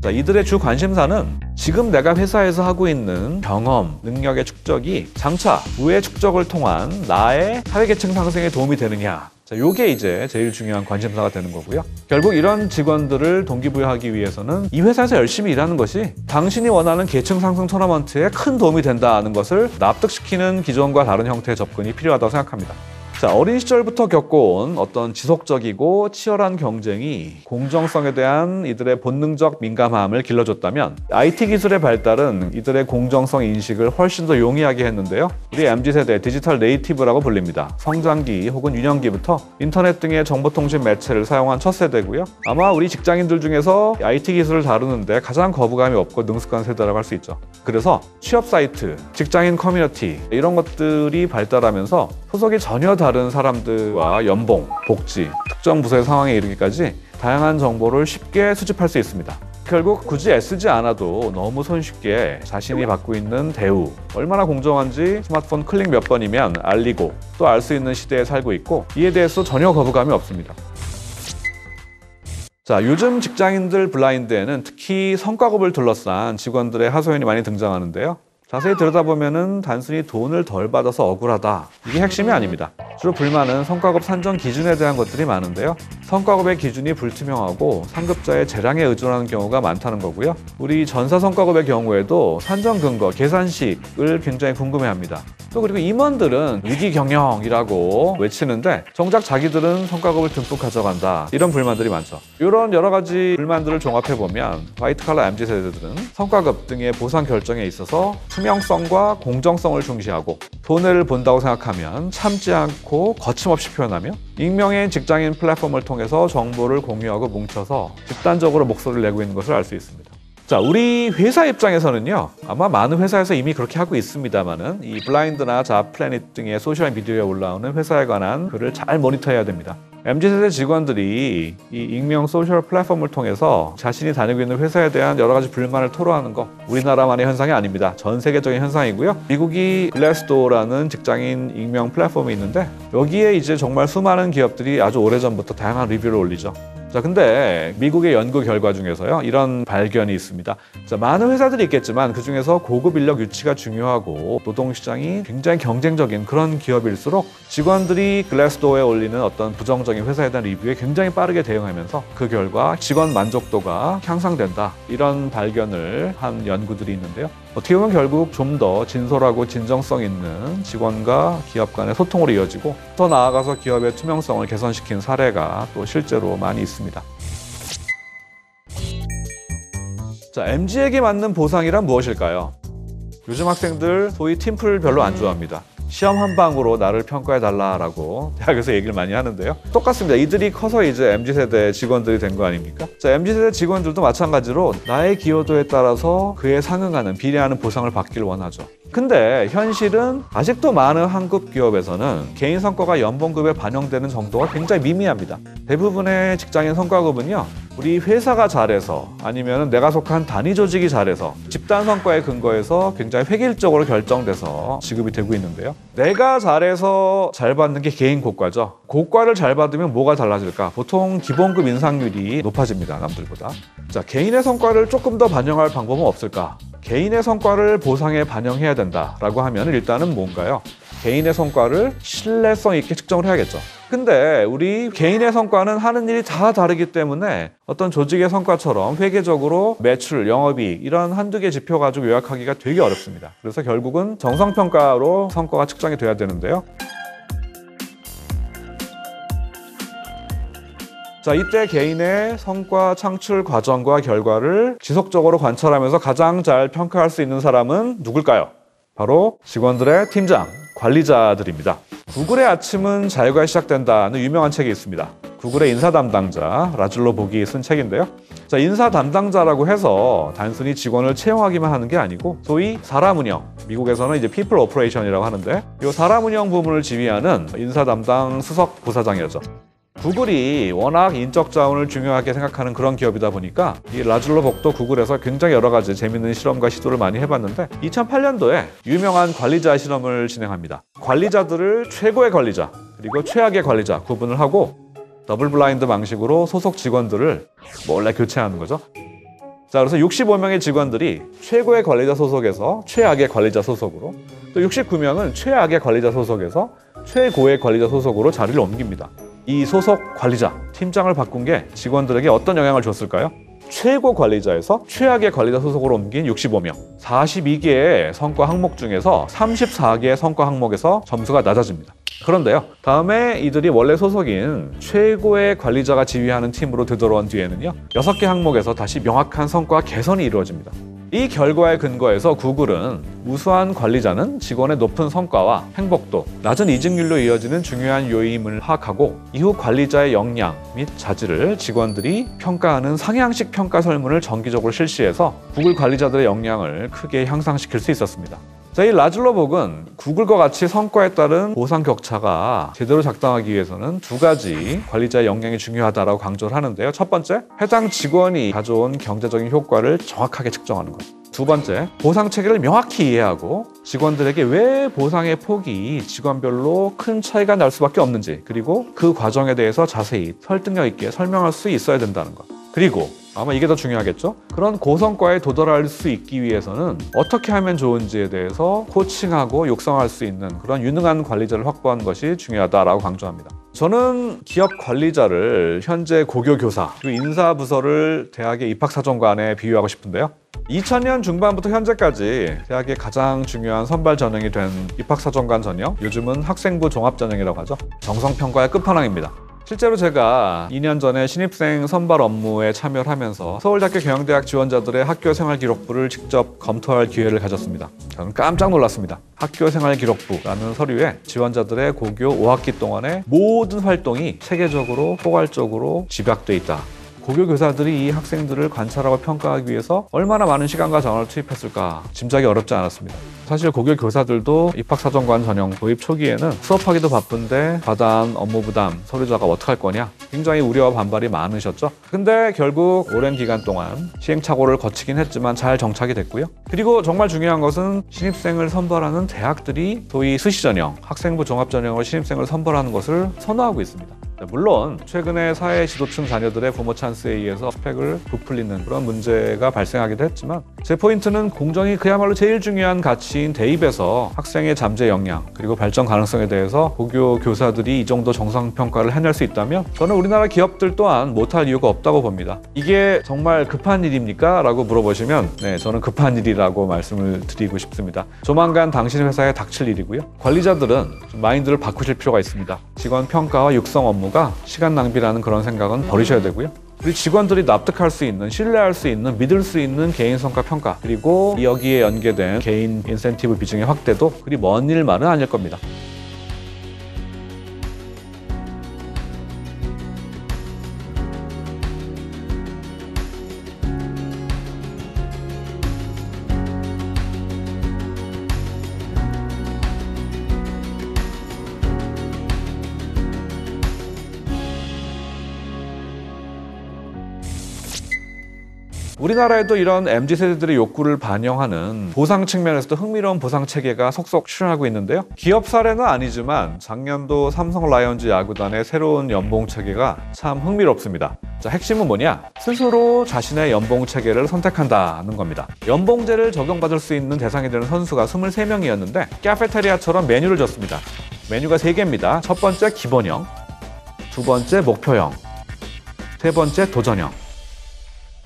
A: 자, 이들의 주 관심사는 지금 내가 회사에서 하고 있는 경험, 능력의 축적이 장차 후의 축적을 통한 나의 사회계층 상승에 도움이 되느냐. 자, 요게 이제 제일 중요한 관심사가 되는 거고요. 결국 이런 직원들을 동기부여하기 위해서는 이 회사에서 열심히 일하는 것이 당신이 원하는 계층 상승 토너먼트에 큰 도움이 된다는 것을 납득시키는 기존과 다른 형태의 접근이 필요하다고 생각합니다. 자, 어린 시절부터 겪어온 어떤 지속적이고 치열한 경쟁이 공정성에 대한 이들의 본능적 민감함을 길러줬다면 IT 기술의 발달은 이들의 공정성 인식을 훨씬 더 용이하게 했는데요. 우리 MZ세대 디지털 네이티브라고 불립니다. 성장기 혹은 유년기부터 인터넷 등의 정보통신 매체를 사용한 첫 세대고요. 아마 우리 직장인들 중에서 IT 기술을 다루는데 가장 거부감이 없고 능숙한 세대라고 할 수 있죠. 그래서 취업 사이트, 직장인 커뮤니티 이런 것들이 발달하면서 소속이 전혀 다른 사람들과 연봉, 복지, 특정 부서의 상황에 이르기까지 다양한 정보를 쉽게 수집할 수 있습니다. 결국 굳이 애쓰지 않아도 너무 손쉽게 자신이 받고 있는 대우, 얼마나 공정한지 스마트폰 클릭 몇 번이면 알리고 또 알 수 있는 시대에 살고 있고 이에 대해서 전혀 거부감이 없습니다. 자, 요즘 직장인들 블라인드에는 특히 성과급을 둘러싼 직원들의 하소연이 많이 등장하는데요. 자세히 들여다보면 단순히 돈을 덜 받아서 억울하다, 이게 핵심이 아닙니다. 주로 불만은 성과급 산정 기준에 대한 것들이 많은데요. 성과급의 기준이 불투명하고 상급자의 재량에 의존하는 경우가 많다는 거고요. 우리 전사 성과급의 경우에도 산정 근거, 계산식을 굉장히 궁금해합니다. 또 그리고 임원들은 위기 경영이라고 외치는데 정작 자기들은 성과급을 듬뿍 가져간다, 이런 불만들이 많죠. 이런 여러 가지 불만들을 종합해보면 화이트칼라 MZ세대들은 성과급 등의 보상 결정에 있어서 투명성과 공정성을 중시하고 돈을 본다고 생각하면 참지 않고 거침없이 표현하며 익명의 직장인 플랫폼을 통해서 정보를 공유하고 뭉쳐서 집단적으로 목소리를 내고 있는 것을 알 수 있습니다. 자, 우리 회사 입장에서는요, 아마 많은 회사에서 이미 그렇게 하고 있습니다만은 이 블라인드나 잡플래닛 등의 소셜 미디어에 올라오는 회사에 관한 글을 잘 모니터해야 됩니다. MZ세대 직원들이 이 익명 소셜 플랫폼을 통해서 자신이 다니고 있는 회사에 대한 여러 가지 불만을 토로하는 거 우리나라만의 현상이 아닙니다. 전 세계적인 현상이고요. 미국이 글래스도어라는 직장인 익명 플랫폼이 있는데 여기에 이제 정말 수많은 기업들이 아주 오래전부터 다양한 리뷰를 올리죠. 자, 근데 미국의 연구 결과 중에서요, 이런 발견이 있습니다. 자, 많은 회사들이 있겠지만 그 중에서 고급 인력 유치가 중요하고 노동시장이 굉장히 경쟁적인 그런 기업일수록 직원들이 글래스도어에 올리는 어떤 부정적인 회사에 대한 리뷰에 굉장히 빠르게 대응하면서 그 결과 직원 만족도가 향상된다, 이런 발견을 한 연구들이 있는데요. 어떻게 보면 결국 좀 더 진솔하고 진정성 있는 직원과 기업 간의 소통으로 이어지고 더 나아가서 기업의 투명성을 개선시킨 사례가 또 실제로 많이 있습니다. 자, MZ에게 맞는 보상이란 무엇일까요? 요즘 학생들 소위 팀플 별로 안 좋아합니다. 시험 한 방으로 나를 평가해달라라고 대학에서 얘기를 많이 하는데요. 똑같습니다. 이들이 커서 이제 MZ세대 직원들이 된 거 아닙니까? 자, MZ세대 직원들도 마찬가지로 나의 기여도에 따라서 그에 상응하는, 비례하는 보상을 받기를 원하죠. 근데 현실은 아직도 많은 한국 기업에서는 개인 성과가 연봉급에 반영되는 정도가 굉장히 미미합니다. 대부분의 직장인 성과급은요, 우리 회사가 잘해서 아니면 내가 속한 단위 조직이 잘해서 집단 성과에 근거해서 굉장히 획일적으로 결정돼서 지급이 되고 있는데요. 내가 잘해서 잘 받는 게 개인 고과죠. 고과를 잘 받으면 뭐가 달라질까? 보통 기본급 인상률이 높아집니다, 남들보다. 자, 개인의 성과를 조금 더 반영할 방법은 없을까? 개인의 성과를 보상에 반영해야 된다라고 하면 일단은 뭔가요? 개인의 성과를 신뢰성 있게 측정을 해야겠죠. 근데 우리 개인의 성과는 하는 일이 다 다르기 때문에 어떤 조직의 성과처럼 회계적으로 매출, 영업이익 이런 한두 개 지표 가지고 요약하기가 되게 어렵습니다. 그래서 결국은 정성평가로 성과가 측정이 돼야 되는데요. 자, 이때 개인의 성과 창출 과정과 결과를 지속적으로 관찰하면서 가장 잘 평가할 수 있는 사람은 누굴까요? 바로 직원들의 팀장, 관리자들입니다. 구글의 아침은 잘과 시작된다는 유명한 책이 있습니다. 구글의 인사 담당자 라즐로 복이 쓴 책인데요. 자, 인사 담당자라고 해서 단순히 직원을 채용하기만 하는 게 아니고 소위 사람 운영, 미국에서는 이제 people operation이라고 하는데 이 사람 운영 부문을 지휘하는 인사 담당 수석 부사장이었죠. 구글이 워낙 인적 자원을 중요하게 생각하는 그런 기업이다 보니까 이 라즐로 복도 구글에서 굉장히 여러 가지 재밌는 실험과 시도를 많이 해봤는데 2008년도에 유명한 관리자 실험을 진행합니다. 관리자들을 최고의 관리자 그리고 최악의 관리자 구분을 하고 더블 블라인드 방식으로 소속 직원들을 몰래 교체하는 거죠. 자, 그래서 65명의 직원들이 최고의 관리자 소속에서 최악의 관리자 소속으로, 또 69명은 최악의 관리자 소속에서 최고의 관리자 소속으로 자리를 옮깁니다. 이 소속 관리자, 팀장을 바꾼 게 직원들에게 어떤 영향을 줬을까요? 최고 관리자에서 최악의 관리자 소속으로 옮긴 65명, 42개의 성과 항목 중에서 34개의 성과 항목에서 점수가 낮아집니다. 그런데요, 다음에 이들이 원래 소속인 최고의 관리자가 지휘하는 팀으로 되돌아온 뒤에는요, 6개 항목에서 다시 명확한 성과 개선이 이루어집니다. 이 결과에 근거해서 구글은 우수한 관리자는 직원의 높은 성과와 행복도, 낮은 이직률로 이어지는 중요한 요인을 파악하고 이후 관리자의 역량 및 자질을 직원들이 평가하는 상향식 평가 설문을 정기적으로 실시해서 구글 관리자들의 역량을 크게 향상시킬 수 있었습니다. 자, 이 라즐로 복은 구글과 같이 성과에 따른 보상 격차가 제대로 작동하기 위해서는 두 가지 관리자의 역량이 중요하다고 강조를 하는데요. 첫 번째, 해당 직원이 가져온 경제적인 효과를 정확하게 측정하는 것. 두 번째, 보상 체계를 명확히 이해하고 직원들에게 왜 보상의 폭이 직원별로 큰 차이가 날 수밖에 없는지, 그리고 그 과정에 대해서 자세히 설득력 있게 설명할 수 있어야 된다는 것. 그리고 아마 이게 더 중요하겠죠? 그런 고성과에 도달할 수 있기 위해서는 어떻게 하면 좋은지에 대해서 코칭하고 육성할 수 있는 그런 유능한 관리자를 확보하는 것이 중요하다고 강조합니다. 저는 기업 관리자를 현재 고교 교사, 그리고 인사부서를 대학의 입학사정관에 비유하고 싶은데요. 2000년 중반부터 현재까지 대학의 가장 중요한 선발 전형이 된 입학사정관 전형, 요즘은 학생부 종합전형이라고 하죠. 정성평가의 끝판왕입니다. 실제로 제가 2년 전에 신입생 선발 업무에 참여를 하면서 서울대학교 경영대학 지원자들의 학교생활 기록부를 직접 검토할 기회를 가졌습니다. 저는 깜짝 놀랐습니다. 학교생활 기록부라는 서류에 지원자들의 고교 5학기 동안의 모든 활동이 체계적으로 포괄적으로 집약돼 있다. 고교 교사들이 이 학생들을 관찰하고 평가하기 위해서 얼마나 많은 시간과 자원을 투입했을까 짐작이 어렵지 않았습니다. 사실 고교 교사들도 입학사정관 전형 도입 초기에는 수업하기도 바쁜데 과다한 업무 부담, 서류 작업 어떡할 거냐 굉장히 우려와 반발이 많으셨죠. 근데 결국 오랜 기간 동안 시행착오를 거치긴 했지만 잘 정착이 됐고요. 그리고 정말 중요한 것은 신입생을 선발하는 대학들이 소위 수시전형, 학생부 종합전형으로 신입생을 선발하는 것을 선호하고 있습니다. 물론 최근에 사회 지도층 자녀들의 부모 찬스에 의해서 스펙을 부풀리는 그런 문제가 발생하기도 했지만 제 포인트는 공정이 그야말로 제일 중요한 가치인 대입에서 학생의 잠재 역량 그리고 발전 가능성에 대해서 고교 교사들이 이 정도 정상평가를 해낼 수 있다면 저는 우리나라 기업들 또한 못할 이유가 없다고 봅니다. 이게 정말 급한 일입니까? 라고 물어보시면 네, 저는 급한 일이라고 말씀을 드리고 싶습니다. 조만간 당신 회사에 닥칠 일이고요. 관리자들은 좀 마인드를 바꾸실 필요가 있습니다. 직원 평가와 육성 업무가 시간 낭비라는 그런 생각은 버리셔야 되고요. 우리 직원들이 납득할 수 있는, 신뢰할 수 있는, 믿을 수 있는 개인 성과 평가, 그리고 여기에 연계된 개인 인센티브 비중의 확대도 그리 먼 일만은 아닐 겁니다. 우리나라에도 이런 MZ세대들의 욕구를 반영하는 보상 측면에서도 흥미로운 보상 체계가 속속 출현하고 있는데요. 기업 사례는 아니지만 작년도 삼성 라이온즈 야구단의 새로운 연봉 체계가 참 흥미롭습니다. 자, 핵심은 뭐냐? 스스로 자신의 연봉 체계를 선택한다는 겁니다. 연봉제를 적용받을 수 있는 대상이 되는 선수가 23명이었는데 카페테리아처럼 메뉴를 줬습니다. 메뉴가 3개입니다. 첫 번째 기본형, 두 번째 목표형, 세 번째 도전형.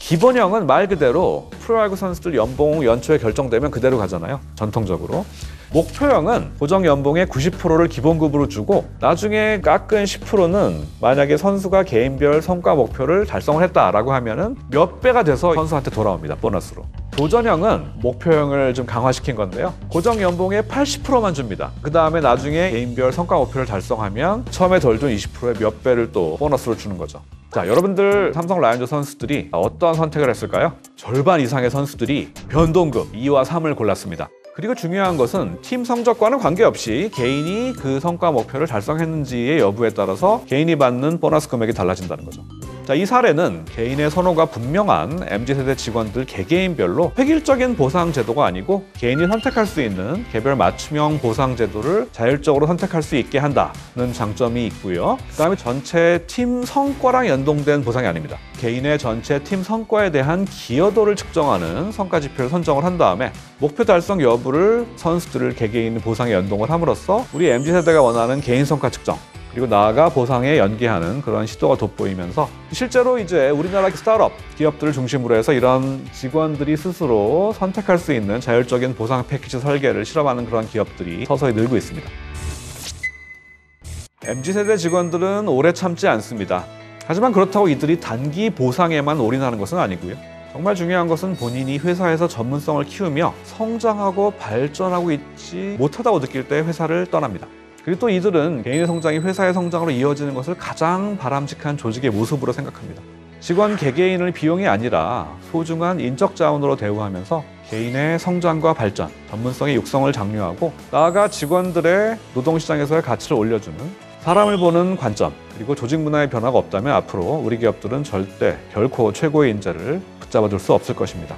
A: 기본형은 말 그대로 프로야구 선수들 연봉 연초에 결정되면 그대로 가잖아요. 전통적으로. 목표형은 고정 연봉의 90%를 기본급으로 주고 나중에 깎은 10%는 만약에 선수가 개인별 성과 목표를 달성을 했다라고 하면은 몇 배가 돼서 선수한테 돌아옵니다. 보너스로. 도전형은 목표형을 좀 강화시킨 건데요. 고정 연봉의 80%만 줍니다. 그 다음에 나중에 개인별 성과 목표를 달성하면 처음에 덜 준 20%의 몇 배를 또 보너스로 주는 거죠. 자, 여러분들 삼성 라이온즈 선수들이 어떠한 선택을 했을까요? 절반 이상의 선수들이 변동급 2와 3을 골랐습니다. 그리고 중요한 것은 팀 성적과는 관계없이 개인이 그 성과 목표를 달성했는지의 여부에 따라서 개인이 받는 보너스 금액이 달라진다는 거죠. 자, 이 사례는 개인의 선호가 분명한 MZ세대 직원들 개개인별로 획일적인 보상 제도가 아니고 개인이 선택할 수 있는 개별 맞춤형 보상 제도를 자율적으로 선택할 수 있게 한다는 장점이 있고요. 그 다음에 전체 팀 성과랑 연동된 보상이 아닙니다. 개인의 전체 팀 성과에 대한 기여도를 측정하는 성과 지표를 선정을 한 다음에 목표 달성 여부를 선수들을 개개인 보상에 연동을 함으로써 우리 MZ세대가 원하는 개인 성과 측정, 그리고 나아가 보상에 연계하는 그런 시도가 돋보이면서 실제로 이제 우리나라 스타트업 기업들을 중심으로 해서 이런 직원들이 스스로 선택할 수 있는 자율적인 보상 패키지 설계를 실험하는 그런 기업들이 서서히 늘고 있습니다. MZ세대 직원들은 오래 참지 않습니다. 하지만 그렇다고 이들이 단기 보상에만 올인하는 것은 아니고요. 정말 중요한 것은 본인이 회사에서 전문성을 키우며 성장하고 발전하고 있지 못하다고 느낄 때 회사를 떠납니다. 그리고 또 이들은 개인의 성장이 회사의 성장으로 이어지는 것을 가장 바람직한 조직의 모습으로 생각합니다. 직원 개개인을 비용이 아니라 소중한 인적 자원으로 대우하면서 개인의 성장과 발전, 전문성의 육성을 장려하고 나아가 직원들의 노동시장에서의 가치를 올려주는 사람을 보는 관점, 그리고 조직 문화의 변화가 없다면 앞으로 우리 기업들은 절대 결코 최고의 인재를 붙잡아둘 수 없을 것입니다.